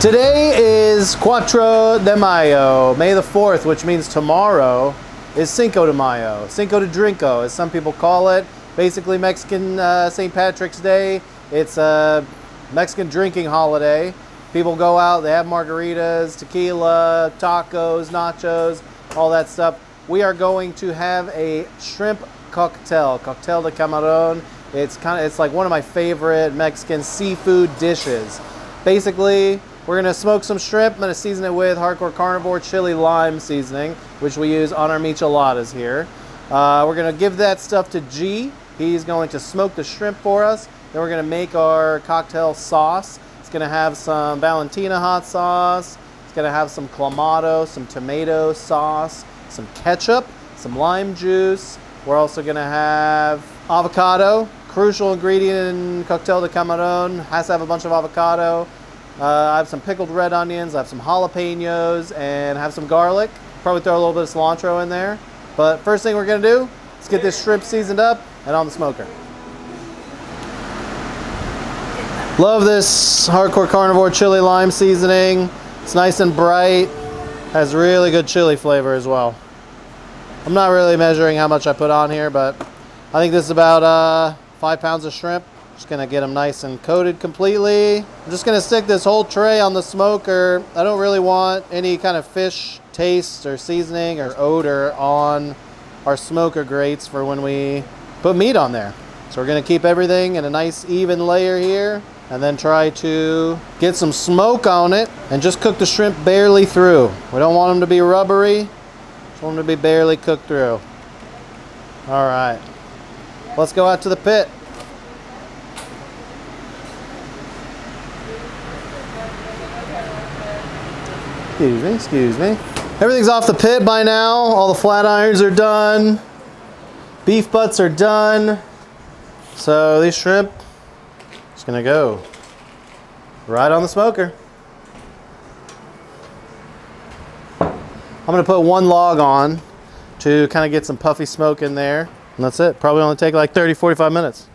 Today is Cuatro de Mayo, May the 4th, which means tomorrow is Cinco de Mayo. Cinco de Drinko, as some people call it. Basically Mexican St. Patrick's Day. It's a Mexican drinking holiday. People go out, they have margaritas, tequila, tacos, nachos, all that stuff. We are going to have a shrimp cocktail, Coctel de Camarón. It's like one of my favorite Mexican seafood dishes. Basically, we're gonna smoke some shrimp. I'm gonna season it with Hardcore Carnivore chili lime seasoning, which we use on our micheladas here. We're gonna give that stuff to G. He's going to smoke the shrimp for us. Then we're gonna make our cocktail sauce. It's gonna have some Valentina hot sauce. It's gonna have some clamato, some tomato sauce, some ketchup, some lime juice. We're also gonna have avocado. Crucial ingredient in Coctel de Camarón. Has to have a bunch of avocado. I have some pickled red onions. I have some jalapenos and have some garlic. Probably throw a little bit of cilantro in there. But first thing we're gonna do is get this shrimp seasoned up and on the smoker. Love this Hardcore Carnivore chili lime seasoning. It's nice and bright. Has really good chili flavor as well. I'm not really measuring how much I put on here, but I think this is about 5 pounds of shrimp. Just gonna get them nice and coated completely. I'm just gonna stick this whole tray on the smoker. I don't really want any kind of fish taste or seasoning or odor on our smoker grates for when we put meat on there. So we're gonna keep everything in a nice even layer here and then try to get some smoke on it and just cook the shrimp barely through. We don't want them to be rubbery. Just want them to be barely cooked through. All right, let's go out to the pit. Excuse me. Everything's off the pit by now. All the flat irons are done. Beef butts are done. So these shrimp, just gonna go right on the smoker. I'm gonna put one log on to kind of get some puffy smoke in there. And that's it. Probably only take like 30-45 minutes.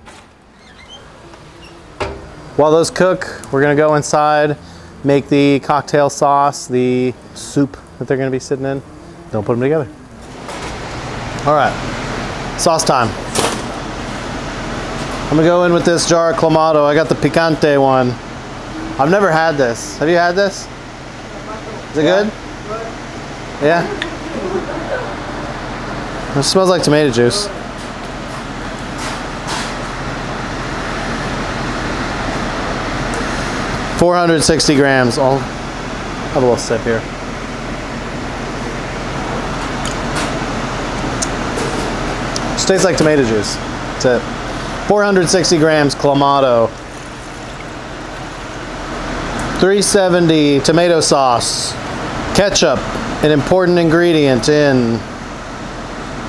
While those cook, we're gonna go inside, make the cocktail sauce, the soup that they're gonna be sitting in. Don't put them together. All right, sauce time. I'm gonna go in with this jar of clamato. I got the picante one. I've never had this. Have you had this? Is it good? Yeah? It smells like tomato juice. $460 grams. I'll have a little sip here. Just tastes like tomato juice. That's it. 460 grams clamato. 370 tomato sauce. Ketchup, an important ingredient in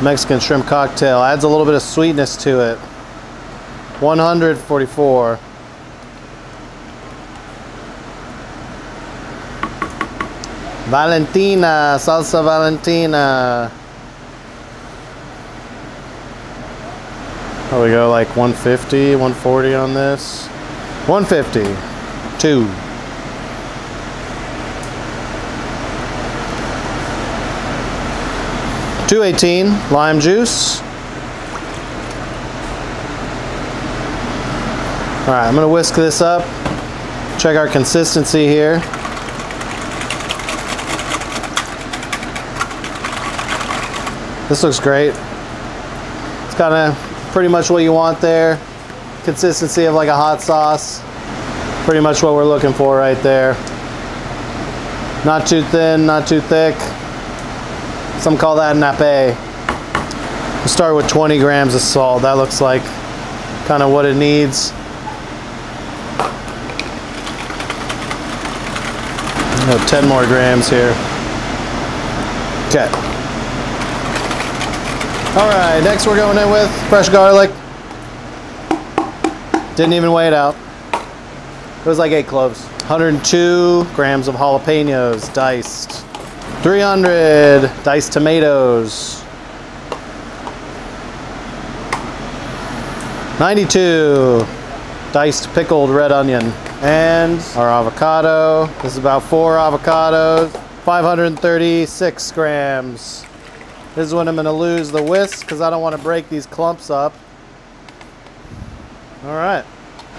Mexican shrimp cocktail. Adds a little bit of sweetness to it. 144. Valentina, salsa Valentina. Oh, we go like 150, 140 on this. 150, 2. $2.18 lime juice. All right, I'm gonna whisk this up. Check our consistency here. This looks great. It's kind of pretty much what you want there. Consistency of like a hot sauce. Pretty much what we're looking for right there. Not too thin, not too thick. Some call that nappe. We'll start with 20 grams of salt. That looks like kind of what it needs. 10 more grams here. Okay. All right, next we're going in with fresh garlic. Didn't even weigh it out. It was like 8 cloves. 102 grams of jalapenos diced. 300 diced tomatoes. 92 diced pickled red onion. And our avocado. This is about 4 avocados, 536 grams. This is when I'm gonna lose the whisk because I don't want to break these clumps up. All right.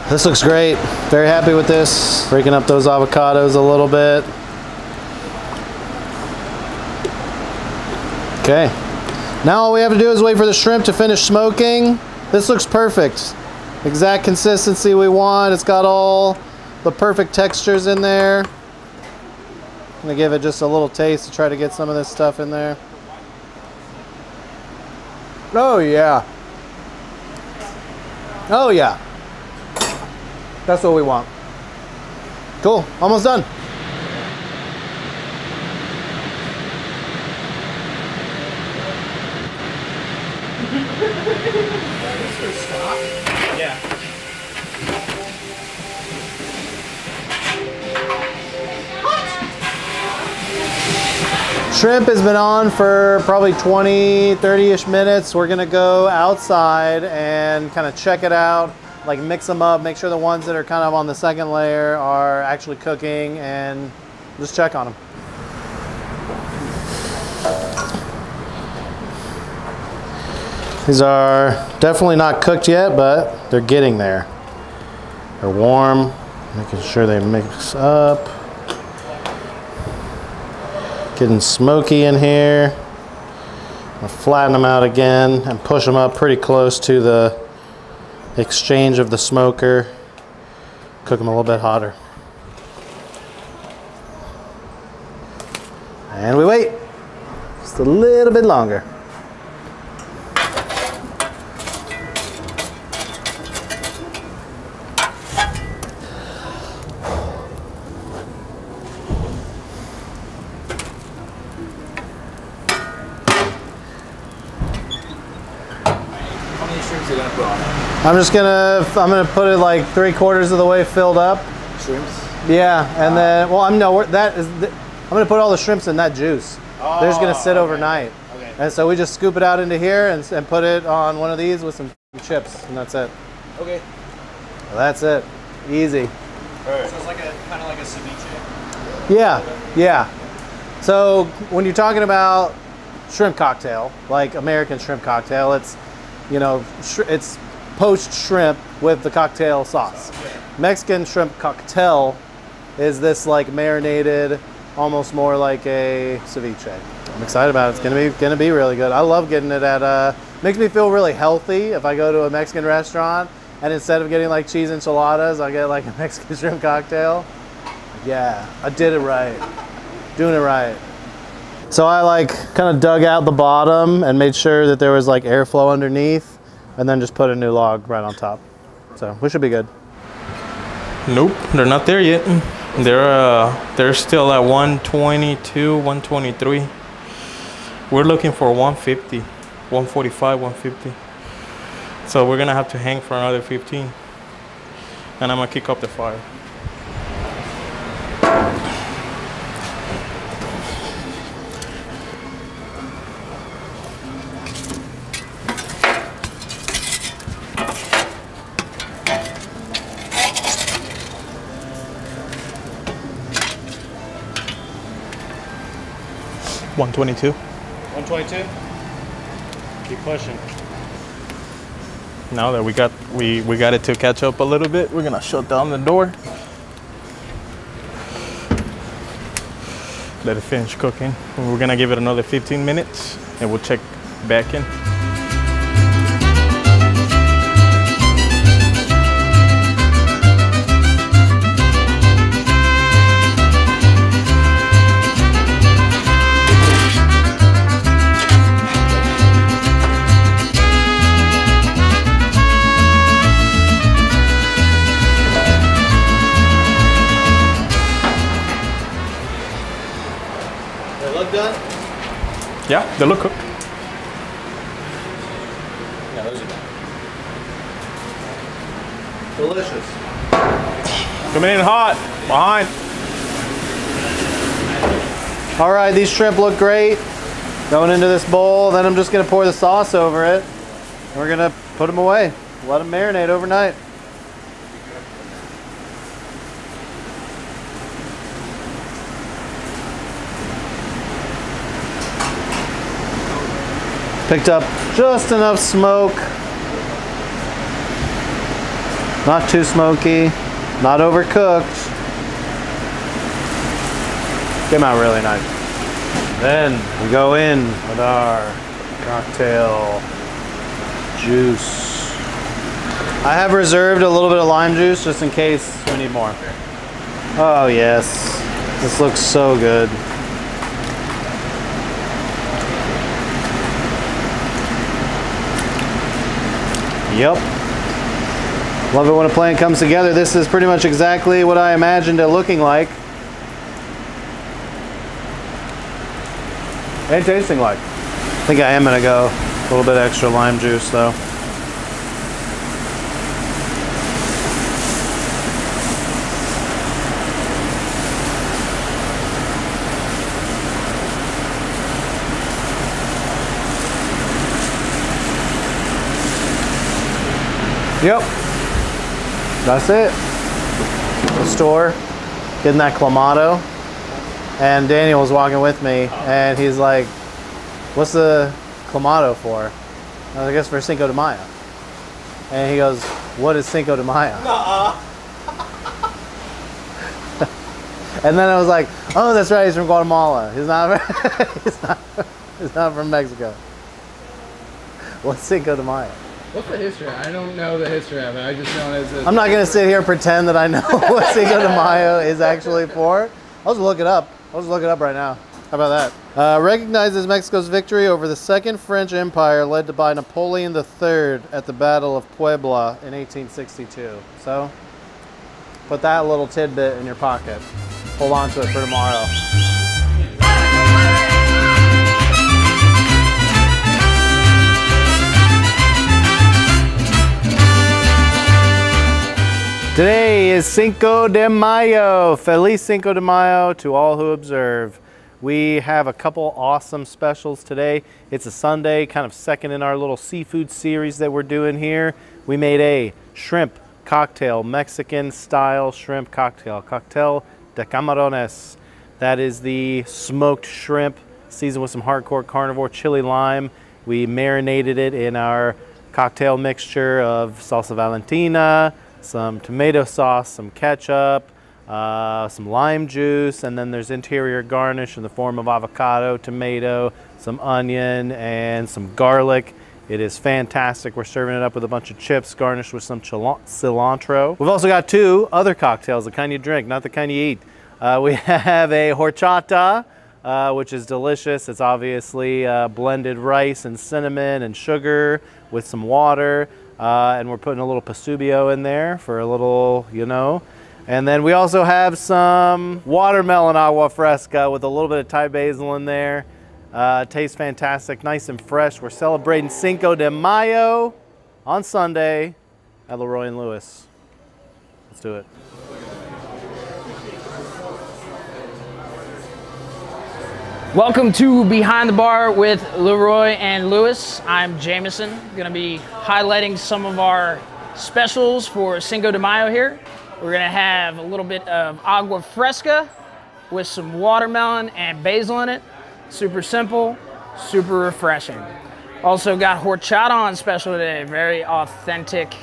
This looks great. Very happy with this. Breaking up those avocados a little bit. Okay. Now all we have to do is wait for the shrimp to finish smoking. This looks perfect. Exact consistency we want. It's got all the perfect textures in there. I'm gonna give it just a little taste to try to get some of this stuff in there. Oh yeah. Oh yeah. That's what we want. Cool, almost done. Yeah. Shrimp has been on for probably 20, 30-ish minutes. We're gonna go outside and kind of check it out, like mix them up, make sure the ones that are kind of on the second layer are actually cooking, and just check on them. These are definitely not cooked yet, but they're getting there. They're warm, making sure they mix up. Getting smoky in here. I'll flatten them out again and push them up pretty close to the exchange of the smoker. Cook them a little bit hotter. And we wait just a little bit longer. I'm gonna put it like 3/4 of the way filled up. Shrimps? Yeah, and then, well, I'm gonna put all the shrimps in that juice. Oh, they're just gonna sit okay. overnight. Okay. And so we just scoop it out into here and put it on one of these with some chips, and that's it. Okay. Well, that's it. Easy. Right. So it's like kind of like a ceviche. Yeah, yeah. So when you're talking about shrimp cocktail, like American shrimp cocktail, it's, you know, it's poached shrimp with the cocktail sauce. Mexican shrimp cocktail is this like marinated, almost more like a ceviche. I'm excited about it. It's gonna be really good. I love getting it at makes me feel really healthy if I go to a Mexican restaurant and instead of getting like cheese enchiladas, I get like a Mexican shrimp cocktail. Yeah, I did it right. Doing it right. So I like kind of dug out the bottom and made sure that there was like airflow underneath, and then just put a new log right on top. So we should be good. Nope, they're not there yet. They're still at 122, 123. We're looking for 150, 145, 150. So we're gonna have to hang for another 15. And I'm gonna kick up the fire. $122. 122. Keep pushing. Now that we got it to catch up a little bit, we're gonna shut down the door. Let it finish cooking. And we're gonna give it another 15 minutes and we'll check back in. Done? Yeah, they look cooked. Yeah, those are done. Delicious. Coming in hot, behind. All right, these shrimp look great. Going into this bowl, then I'm just gonna pour the sauce over it. And we're gonna put them away. Let them marinate overnight. Picked up just enough smoke. Not too smoky, not overcooked. Came out really nice. Then we go in with our cocktail juice. I have reserved a little bit of lime juice just in case we need more. Oh yes, this looks so good. Yep. Love it when a plan comes together. This is pretty much exactly what I imagined it looking like. And tasting like. I think I am gonna go a little bit extra lime juice though. Yep, that's it. The store, getting that clamato. And Daniel was walking with me and he's like, what's the clamato for? I was like, I guess for Cinco de Mayo. And he goes, what is Cinco de Mayo? And then I was like, oh, that's right, he's from Guatemala. He's not, he's not from Mexico. What's Cinco de Mayo? What's the history? I don't know the history of it. I just know it as I'm not going to sit here and pretend that I know what Cinco de Mayo is actually for. I'll just look it up. I'll just look it up right now. How about that? Recognizes Mexico's victory over the Second French Empire led by Napoleon III at the Battle of Puebla in 1862. So, put that little tidbit in your pocket. Hold on to it for tomorrow. Today is Cinco de Mayo. Feliz Cinco de Mayo to all who observe. We have a couple awesome specials today. It's a Sunday, kind of second in our little seafood series that we're doing here. We made a shrimp cocktail, Mexican style shrimp cocktail, Coctel de Camarones. That is the smoked shrimp, seasoned with some hardcore carnivore chili lime. We marinated it in our cocktail mixture of salsa Valentina, some tomato sauce, some ketchup, some lime juice, and then there's interior garnish in the form of avocado, tomato, some onion, and some garlic. It is fantastic. We're serving it up with a bunch of chips garnished with some cilantro. We've also got two other cocktails, the kind you drink, not the kind you eat. We have a horchata, which is delicious. It's obviously blended rice and cinnamon and sugar with some water. And we're putting a little pasubio in there for a little, you know. And then we also have some watermelon agua fresca with a little bit of Thai basil in there. Tastes fantastic, nice and fresh. We're celebrating Cinco de Mayo on Sunday at LeRoy and Lewis. Let's do it. Welcome to Behind the Bar with LeRoy and Lewis. I'm Jameson. Going to be highlighting some of our specials for Cinco de Mayo here. We're going to have a little bit of agua fresca with some watermelon and basil in it. Super simple, super refreshing. Also got horchata on special today. Very authentic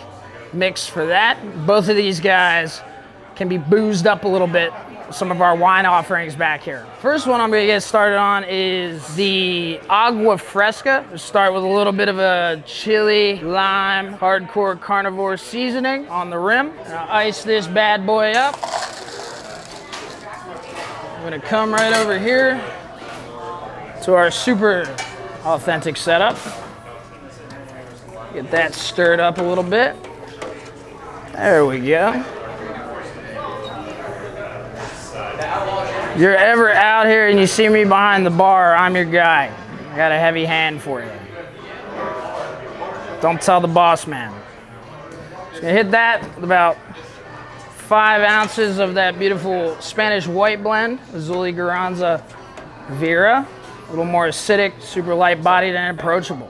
mix for that. Both of these guys can be boozed up a little bit. Some of our wine offerings back here. First one I'm gonna get started on is the agua fresca. We'll start with a little bit of a chili, lime, hardcore carnivore seasoning on the rim. I'll ice this bad boy up. I'm gonna come right over here to our super authentic setup. Get that stirred up a little bit. There we go. If you're ever out here and you see me behind the bar, I'm your guy. I got a heavy hand for you. Don't tell the boss man. Just gonna hit that with about 5 ounces of that beautiful Spanish white blend, Azul y Garanza Vera. A little more acidic, super light bodied and approachable.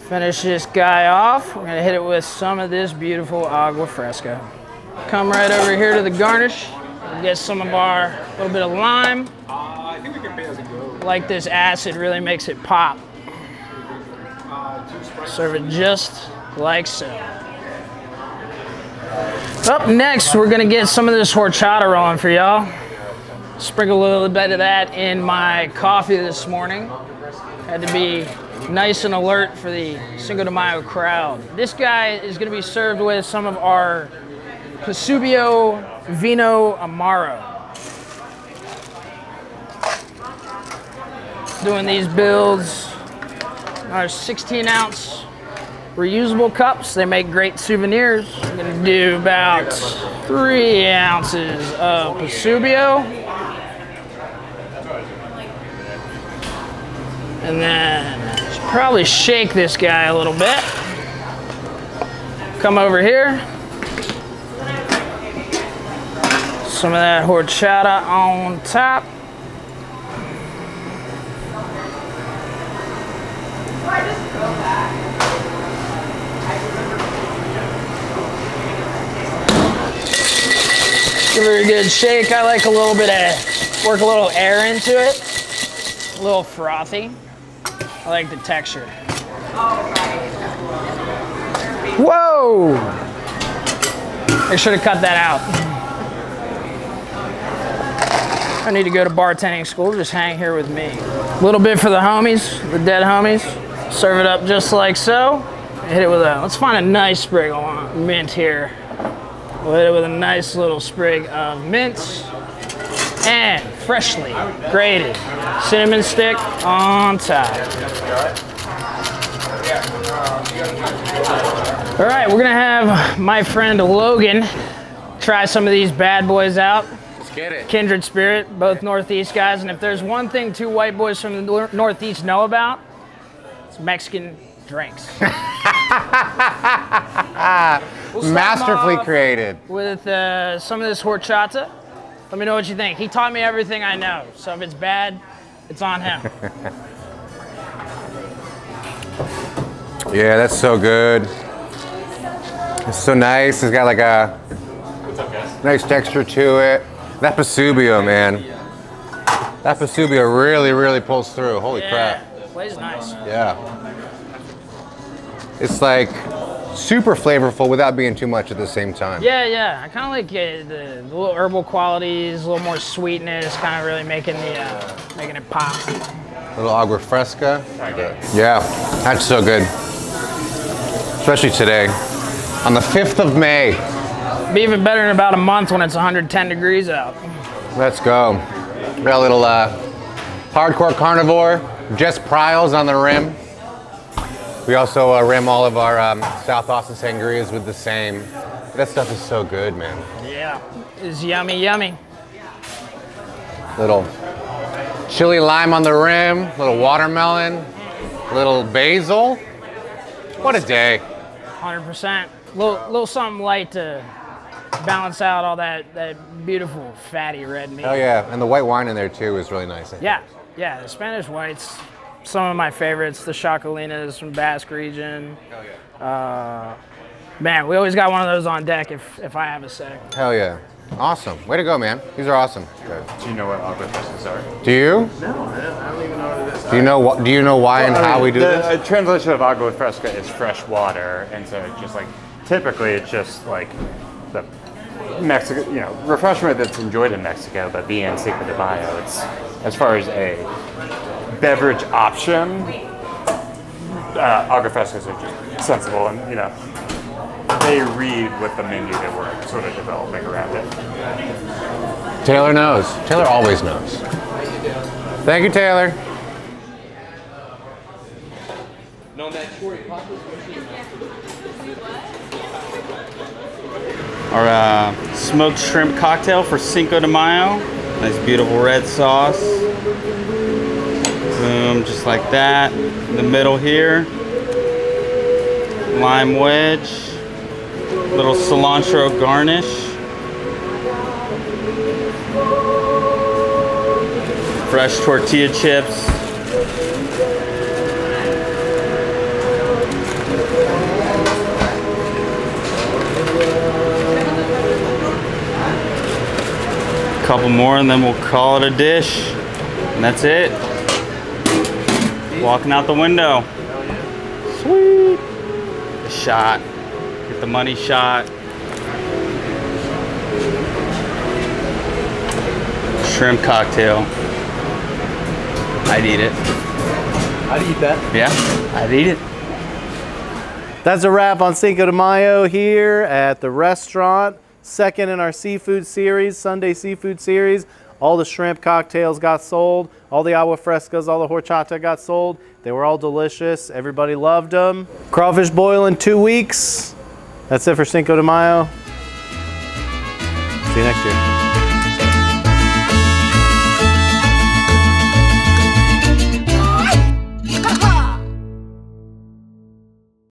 Finish this guy off. We're gonna hit it with some of this beautiful agua fresca. Come right over here to the garnish. Get some of our little bit of lime. I think we can pay as it goes. Like this acid really makes it pop. Serve it just like so. Up next, we're gonna get some of this horchata rolling for y'all. Sprinkle a little bit of that in my coffee this morning. Had to be nice and alert for the Cinco de Mayo crowd. This guy is gonna be served with some of our Pasubio Vino Amaro. Doing these builds, our 16-ounce reusable cups. They make great souvenirs. I'm gonna do about 3 ounces of Pasubio. And then should probably shake this guy a little bit. Come over here. Some of that horchata on top. Give her a good shake. I like a little bit of, work a little air into it. A little frothy. I like the texture. Whoa! I should have cut that out. I need to go to bartending school. Just hang here with me. A little bit for the homies, the dead homies. Serve it up just like so. Hit it with a, let's find a nice sprig of mint here. We'll hit it with a nice little sprig of mint and freshly grated cinnamon stick on top. All right, we're gonna have my friend Logan try some of these bad boys out. Let's get it. Kindred spirit, both Northeast guys, and if there's one thing two white boys from the Northeast know about, it's Mexican drinks. Masterfully created. With some of this horchata. Let me know what you think. He taught me everything I know, so if it's bad, it's on him. Yeah, that's so good. It's so nice. It's got like a nice texture to it. That Pasubio, man. That Pasubio really, really pulls through. Holy crap. Plays nice. Yeah. It's like super flavorful without being too much at the same time. Yeah, yeah. I kind of like the little herbal qualities, a little more sweetness, kind of really making it pop. A little agua fresca. Yeah, that's so good. Especially today, on the 5th of May. Be even better in about a month when it's 110 degrees out. Let's go. Got a little hardcore carnivore, Jess Pryles on the rim. We also rim all of our South Austin sangrias with the same. That stuff is so good, man. Yeah, it's yummy, yummy. Little chili lime on the rim, little watermelon, little basil. What a day. 100%. Little something light to balance out all that beautiful fatty red meat. Oh yeah, and the white wine in there too is really nice. Yeah, yeah, the Spanish whites. Some of my favorites, the Chacalinas from Basque region. Hell yeah. Man, we always got one of those on deck if I have a sec. Hell yeah. Awesome. Way to go, man. These are awesome. Good. Do you know what agua frescas are? Do you? No, I don't even know what it is. Do you know why and how we do this? The translation of agua fresca is fresh water, and so just like typically it's just like the Mexico, refreshment that's enjoyed in Mexico, but being Cinco de Mayo, it's as far as a beverage option, agua frescas are just sensible, and they read with the menu that we're sort of developing around it. Taylor knows. Taylor always knows. Thank you, Taylor. Our smoked shrimp cocktail for Cinco de Mayo. Nice beautiful red sauce. Boom, just like that. In the middle here, lime wedge, little cilantro garnish. Fresh tortilla chips. Couple more and then we'll call it a dish. And that's it. Walking out the window. Sweet. The shot. Get the money shot. Shrimp cocktail. I'd eat it. I'd eat that. Yeah, I'd eat it. That's a wrap on Cinco de Mayo here at the restaurant. Second in our seafood series, Sunday seafood series. All the shrimp cocktails got sold. All the agua frescas, all the horchata got sold. They were all delicious. Everybody loved them. Crawfish boil in 2 weeks. That's it for Cinco de Mayo. See you next year.